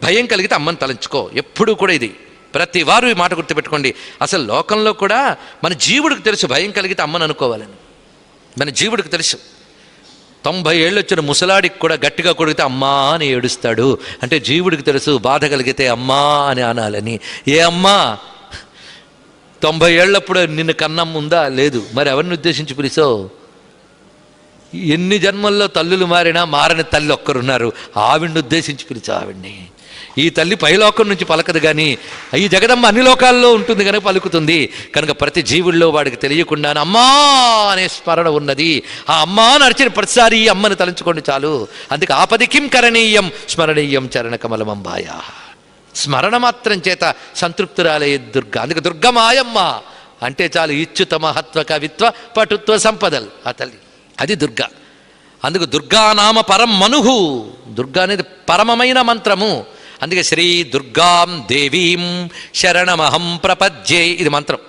భయం కలిగితే అమ్మని తలంచుకో. ఎప్పుడూ కూడా ఇది ప్రతి వారు ఈ మాట గుర్తుపెట్టుకోండి. అసలు లోకంలో కూడా మన జీవుడికి తెలుసు భయం కలిగితే అమ్మని అనుకోవాలని. మన జీవుడికి తెలుసు. 90 ఏళ్ళు వచ్చిన ముసలాడికి కూడా గట్టిగా కొడిగితే అమ్మా అని ఏడుస్తాడు. అంటే జీవుడికి తెలుసు బాధ కలిగితే అమ్మా అని అనాలని. ఏ అమ్మా 90 ఏళ్ళప్పుడు నిన్ను కన్నమ్మ ఉందా? లేదు. మరి ఎవరిని ఉద్దేశించి పిలిచావు? ఎన్ని జన్మల్లో తల్లులు మారినా మారని తల్లి ఒక్కరున్నారు, ఆవిడ్ని ఉద్దేశించి పిలిచావు ఆవిడ్ని. ఈ తల్లి పైలోకం నుంచి పలకదు, కానీ ఈ జగదమ్మ అన్ని లోకాల్లో ఉంటుంది కనుక పలుకుతుంది. కనుక ప్రతి జీవుల్లో వాడికి తెలియకుండా అమ్మా అనే స్మరణ ఉన్నది. ఆ అమ్మా నడిచిన ప్రతిసారి ఈ అమ్మని తలంచుకోండి చాలు. అందుకే ఆపది కిం కరణీయం స్మరణీయం చరణ కమలమంబాయ. స్మరణ మాత్రం చేత సంతృప్తురాలే దుర్గ. అందుకే దుర్గమాయమ్మ అంటే చాలు. ఇచ్చుత మహత్వ కవిత్వ పటుత్వ సంపదలు ఆ తల్లి, అది దుర్గ. అందుకు దుర్గానామ పరం మనుహు. దుర్గా అనేది పరమమైన మంత్రము. అందుకే శ్రీ దుర్గాం దేవీం శరణమహం ప్రపద్యే ఇది మంత్రం.